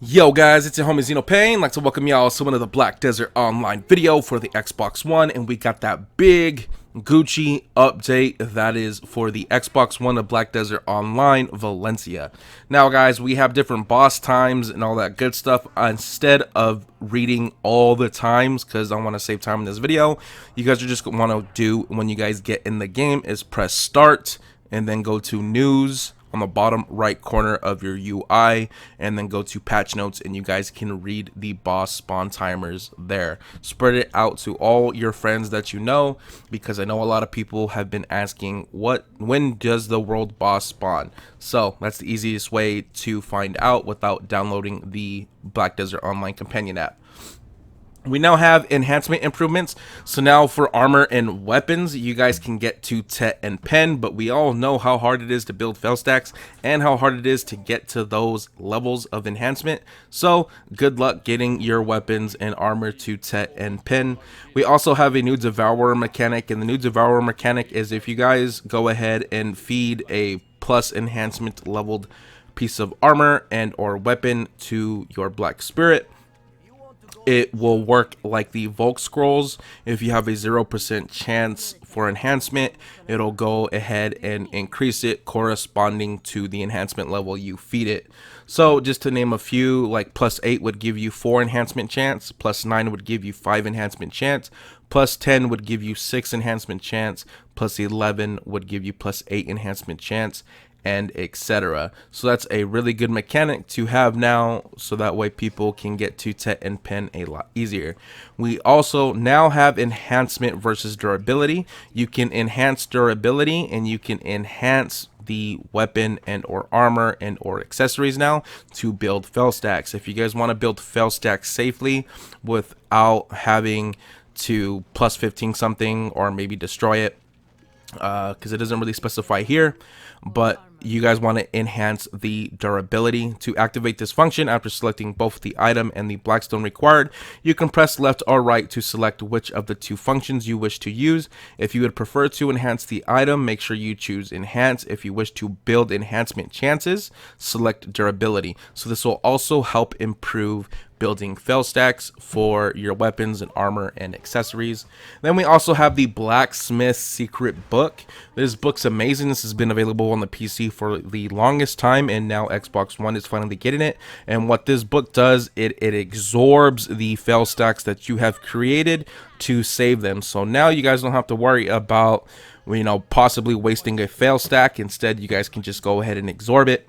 Yo guys, it's your homie Zeno Payne. I'd like to welcome y'all to another Black Desert Online video for the Xbox One, and we got that big Gucci update that is for the Xbox One of Black Desert Online Valencia. Now guys, we have different boss times and all that good stuff. Instead of reading all the times, because I want to save time in this video, you guys are just want to do when you guys get in the game is press start and then go to news on the bottom right corner of your UI, and then go to patch notes, and you guys can read the boss spawn timers there. Spread it out to all your friends that you know, because I know a lot of people have been asking when does the world boss spawn. So that's the easiest way to find out without downloading the Black Desert Online companion app. We now have enhancement improvements. So now for armor and weapons, you guys can get to Tet and Pen, but we all know how hard it is to build fail stacks and how hard it is to get to those levels of enhancement. So good luck getting your weapons and armor to Tet and Pen. We also have a new Devourer mechanic, and the new Devourer mechanic is if you guys go ahead and feed a plus enhancement leveled piece of armor and or weapon to your Black Spirit, it will work like the Volk scrolls. If you have a 0% chance for enhancement, it'll go ahead and increase it corresponding to the enhancement level you feed it. So just to name a few, like +8 would give you 4 enhancement chance, +9 would give you 5 enhancement chance, +10 would give you 6 enhancement chance, +11 would give you +8 enhancement chance, and etc. So that's a really good mechanic to have now, so that way people can get to Tet and Pen a lot easier. We also now have enhancement versus durability. You can enhance durability and you can enhance the weapon and or armor and or accessories now to build fail stacks. If you guys want to build fail stacks safely without having to +15 something or maybe destroy it, because it doesn't really specify here, but you guys want to enhance the durability. To activate this function, after selecting both the item and the blackstone required, you can press left or right to select which of the two functions you wish to use. If you would prefer to enhance the item, make sure you choose enhance. If you wish to build enhancement chances, select durability. So this will also help improve building fail stacks for your weapons and armor and accessories. Then we also have the Blacksmith Secret Book. This book's amazing. This has been available on the PC for the longest time, and now Xbox One is finally getting it. And what this book does, it absorbs the fail stacks that you have created to save them. So now you guys don't have to worry about, possibly wasting a fail stack. Instead, you guys can just go ahead and absorb it.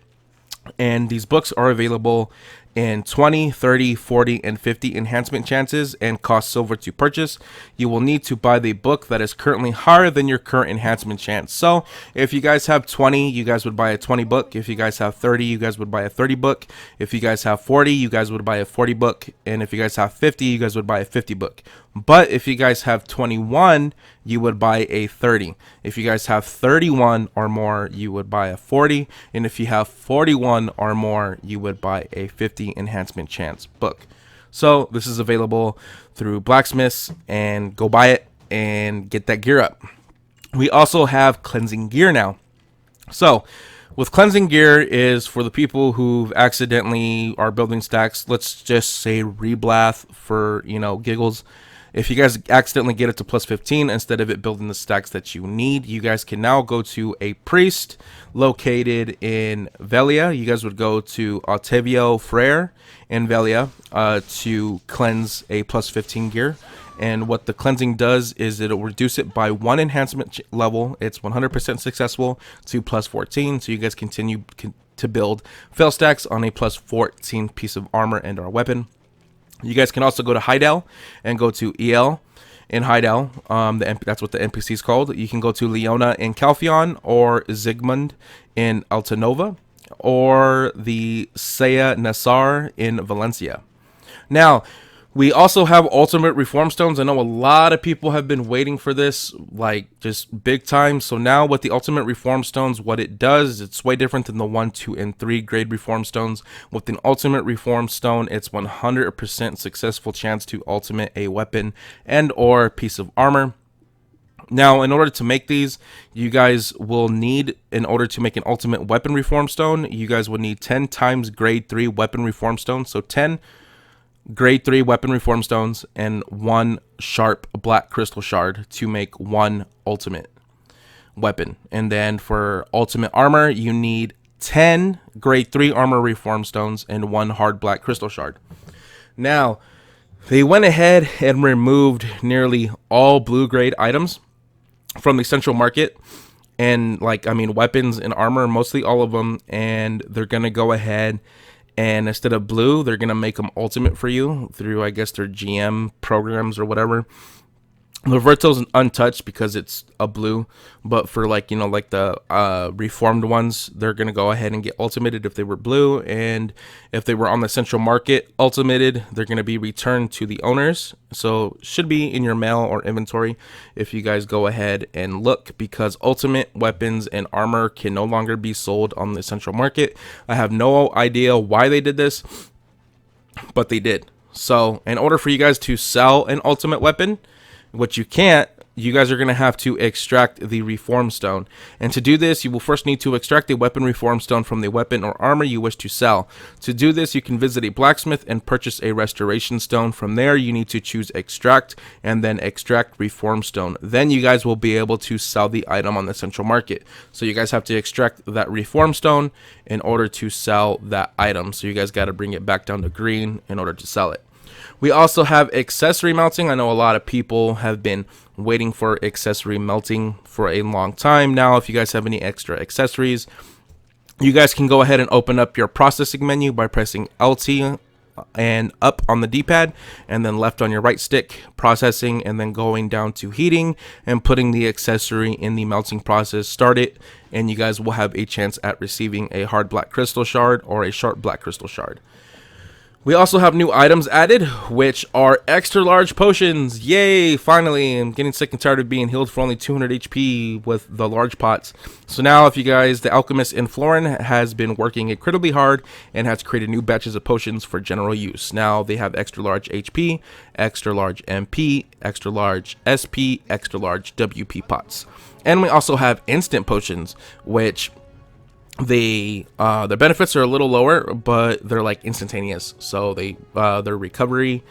And these books are available in 20, 30, 40, and 50 enhancement chances and cost silver to purchase. You will need to buy the book that is currently higher than your current enhancement chance. So if you guys have 20, you guys would buy a 20 book. If you guys have 30, you guys would buy a 30 book. If you guys have 40, you guys would buy a 40 book. And if you guys have 50, you guys would buy a 50 book. But if you guys have 21, you would buy a 30. If you guys have 31 or more, you would buy a 40. And if you have 41 or more, you would buy a 50 enhancement chance book. So this is available through Blacksmiths, and go buy it and get that gear up. We also have cleansing gear now. So with cleansing gear is for the people who accidentally are building stacks. Let's just say reblath for giggles. If you guys accidentally get it to +15 instead of it building the stacks that you need, you guys can now go to a priest located in Velia. You guys would go to Otavio Frere in Velia to cleanse a +15 gear. And what the cleansing does is it'll reduce it by 1 enhancement level. It's 100% successful to +14. So you guys continue to build fail stacks on a +14 piece of armor and or weapon. You guys can also go to Heidel and go to EL in Heidel. That's what the NPC is called. You can go to Leona in Calphion, or Zygmunt in Altanova, or the Saya Nassar in Valencia. Now, we also have ultimate reform stones. I know a lot of people have been waiting for this, like just big time. So now with the ultimate reform stones, what it does, it's way different than the 1, 2, and 3 grade reform stones. With an ultimate reform stone, it's 100% successful chance to ultimate a weapon and or piece of armor. Now, in order to make these, you guys will need, in order to make an ultimate weapon reform stone, you guys will need 10 times grade 3 weapon reform stones. So 10 grade 3 weapon reform stones and 1 sharp black crystal shard to make 1 ultimate weapon. And then for ultimate armor, you need 10 grade 3 armor reform stones and 1 hard black crystal shard. Now, they went ahead and removed nearly all blue grade items from the central market, and weapons and armor, mostly all of them, and they're gonna go ahead and instead of blue, they're gonna make them ultimate for you through, I guess, their GM programs or whatever. The Verto's untouched because it's a blue, but for the reformed ones, they're gonna go ahead and get ultimated if they were blue, and if they were on the central market ultimated, they're gonna be returned to the owners. So should be in your mail or inventory if you guys go ahead and look, because ultimate weapons and armor can no longer be sold on the central market. I have no idea why they did this, but they did. So in order for you guys to sell an ultimate weapon, what you can't, you guys are going to have to extract the reform stone. And to do this, you will first need to extract a weapon reform stone from the weapon or armor you wish to sell. To do this, you can visit a blacksmith and purchase a restoration stone. From there, you need to choose extract and then extract reform stone. Then you guys will be able to sell the item on the central market. So you guys have to extract that reform stone in order to sell that item. So you guys got to bring it back down to green in order to sell it. We also have accessory melting. I know a lot of people have been waiting for accessory melting for a long time now. If you guys have any extra accessories, you guys can go ahead and open up your processing menu by pressing LT and up on the D-pad, and then left on your right stick, processing, and then going down to heating and putting the accessory in the melting process. Start it, and you guys will have a chance at receiving a hard black crystal shard or a sharp black crystal shard. We also have new items added, which are extra large potions. Yay, finally. I'm getting sick and tired of being healed for only 200 HP with the large pots. So now if you guys, the alchemist in Florin has been working incredibly hard and has created new batches of potions for general use. Now they have extra large HP, extra large MP, extra large SP, extra large WP pots. And we also have instant potions, which their benefits are a little lower, but they're like instantaneous. So their recovery,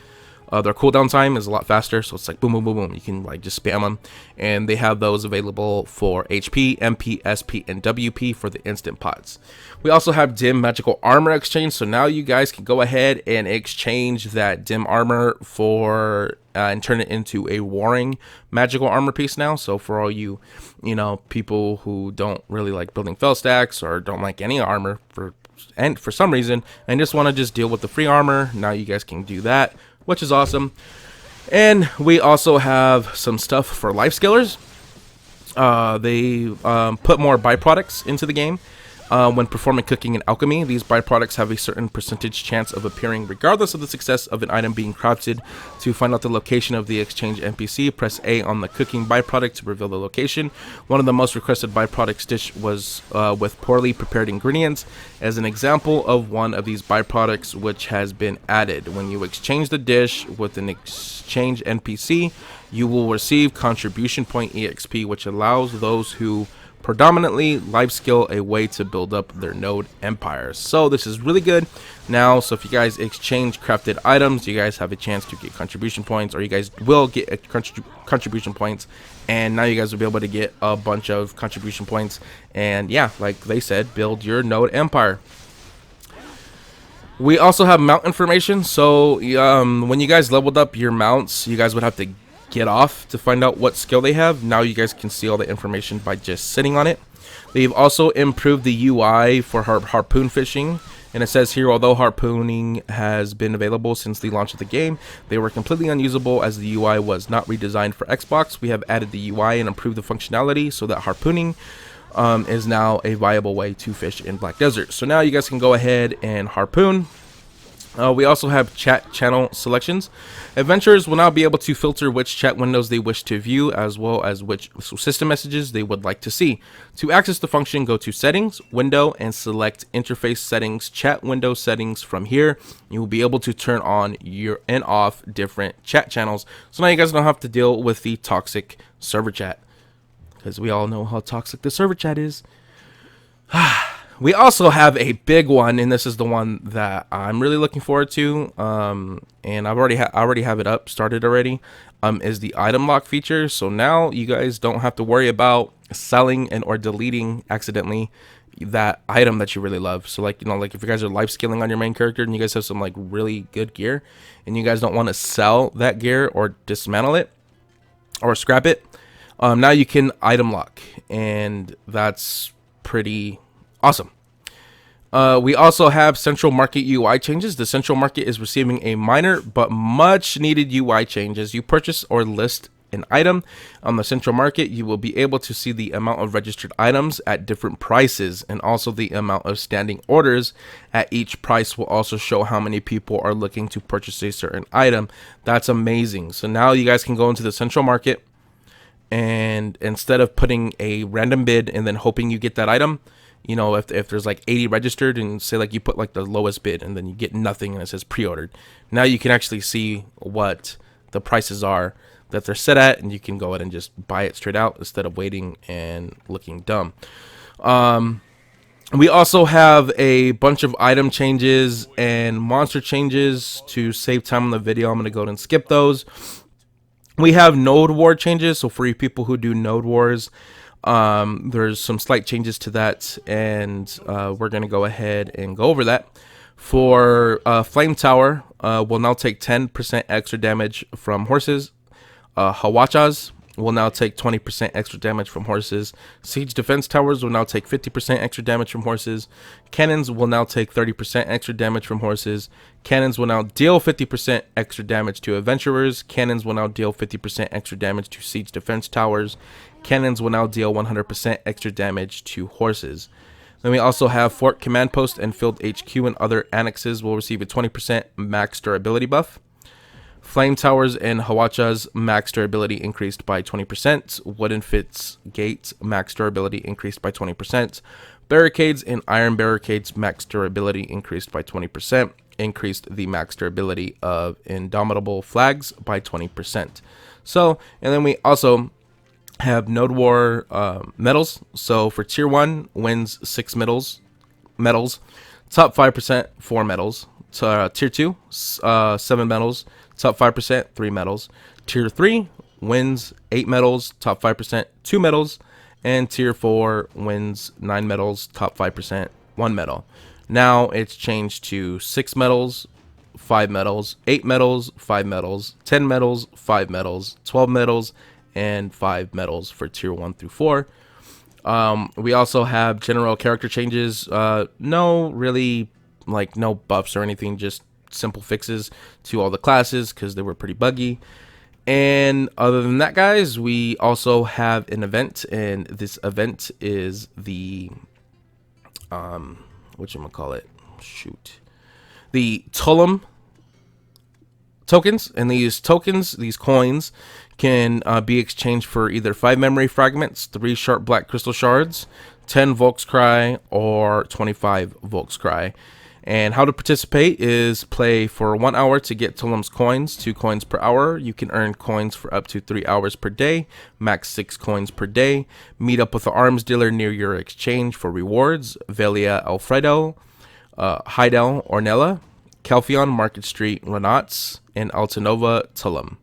their cooldown time is a lot faster. So it's like boom, boom, boom, boom. You can like just spam them, and they have those available for HP, MP, SP, and WP for the instant pots. We also have dim magical armor exchange. So now you guys can go ahead and exchange that dim armor for and turn it into a warring magical armor piece now. So for all you people who don't really like building fell stacks or don't like any armor for some reason and just want to just deal with the free armor, now you guys can do that, which is awesome. And we also have some stuff for life scalers. They put more byproducts into the game. When performing cooking and alchemy, these byproducts have a certain percentage chance of appearing regardless of the success of an item being crafted. To find out the location of the exchange NPC, press A on the cooking byproduct to reveal the location. One of the most requested byproducts dish was with poorly prepared ingredients. As an example of one of these byproducts which has been added, when you exchange the dish with an exchange NPC, you will receive contribution point EXP, which allows those who predominantly life skill a way to build up their node empires. So this is really good now. So if you guys exchange crafted items, you guys have a chance to get contribution points, or you guys will get contribution points, and now you guys will be able to get a bunch of contribution points, and yeah, like they said, build your node empire. We also have mount information. So when you guys leveled up your mounts, you guys would have to get off to find out what skill they have. Now you guys can see all the information by just sitting on it. They've also improved the UI for harpoon fishing, and it says here, although harpooning has been available since the launch of the game, they were completely unusable as the UI was not redesigned for Xbox. We have added the UI and improved the functionality so that harpooning is now a viable way to fish in Black Desert. So now you guys can go ahead and harpoon. We also have chat channel selections. Adventurers will now be able to filter which chat windows they wish to view, as well as which system messages they would like to see. To access the function, go to Settings, Window, and select Interface Settings, Chat Window Settings. From here, you will be able to turn on and off different chat channels. So now you guys don't have to deal with the toxic server chat. because we all know how toxic the server chat is. We also have a big one, and this is the one that I'm really looking forward to. And I already have it started already. Is the item lock feature. So now you guys don't have to worry about selling and or deleting accidentally that item that you really love. So like, you know, like if you guys are life skilling on your main character and you guys have some like really good gear and you guys don't want to sell that gear or dismantle it or scrap it, now you can item lock, and that's pretty awesome. We also have Central Market UI changes. The Central Market is receiving a minor but much needed UI change. As you purchase or list an item on the Central Market, you will be able to see the amount of registered items at different prices, and also the amount of standing orders at each price will also show how many people are looking to purchase a certain item. That's amazing. So now you guys can go into the Central Market, and instead of putting a random bid and then hoping you get that item, you know, if there's like 80 registered and say like you put like the lowest bid and then you get nothing and it says pre-ordered, now you can actually see what the prices are that they're set at, and you can go ahead and just buy it straight out instead of waiting and looking dumb. We also have a bunch of item changes and monster changes. To save time on the video, I'm going to go ahead and skip those. We have node war changes. So for you people who do node wars, there's some slight changes to that, and we're going to go ahead and go over that. For Flame Tower, will now take 10% extra damage from horses. Hawachas will now take 20% extra damage from horses. Siege Defense Towers will now take 50% extra damage from horses. Cannons will now take 30% extra damage from horses. Cannons will now deal 50% extra damage to Adventurers. Cannons will now deal 50% extra damage to Siege Defense Towers. Cannons will now deal 100% extra damage to horses. Then we also have Fort Command Post and Field HQ and other annexes will receive a 20% max durability buff. Flame Towers and Hawachas max durability increased by 20%. Wooden Fits Gates max durability increased by 20%. Barricades and Iron Barricades max durability increased by 20%. Increased the max durability of Indomitable Flags by 20%. So, and then we also have Node War medals. So for Tier 1, wins 6 medals. Top 5%, 4 medals. Tier 2, 7 medals. Top 5%, 3 medals. Tier 3 wins 8 medals. Top 5%, 2 medals. And Tier 4 wins 9 medals. Top 5%, 1 medal. Now it's changed to 6 medals, 5 medals, 8 medals, 5 medals, 10 medals, 5 medals, 12 medals, and 5 medals for Tier 1 through 4. We also have general character changes. No really, like, no buffs or anything, just simple fixes to all the classes because they were pretty buggy. And other than that, guys, we also have an event, and this event is the whatchamacallit, the Tulum tokens. And these tokens, these coins, can be exchanged for either 5 memory fragments, 3 sharp black crystal shards, 10 Volkscry, or 25 Volkscry. And how to participate is play for 1 hour to get Tulum's coins, 2 coins per hour. You can earn coins for up to 3 hours per day, max 6 coins per day. Meet up with the arms dealer near your exchange for rewards. Velia Alfredo, Heidel Ornella, Calphion Market Street Renats, and Altanova Tulum.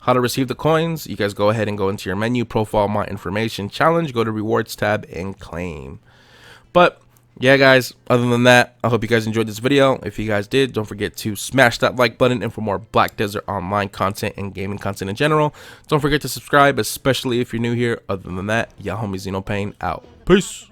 How to receive the coins? You guys go ahead and go into your menu, profile, my information, challenge, go to rewards tab, and claim. But yeah, guys, other than that, I hope you guys enjoyed this video. If you guys did, don't forget to smash that like button. And for more Black Desert Online content and gaming content in general, don't forget to subscribe, especially if you're new here. Other than that, y'all homie Xenopain out. Peace.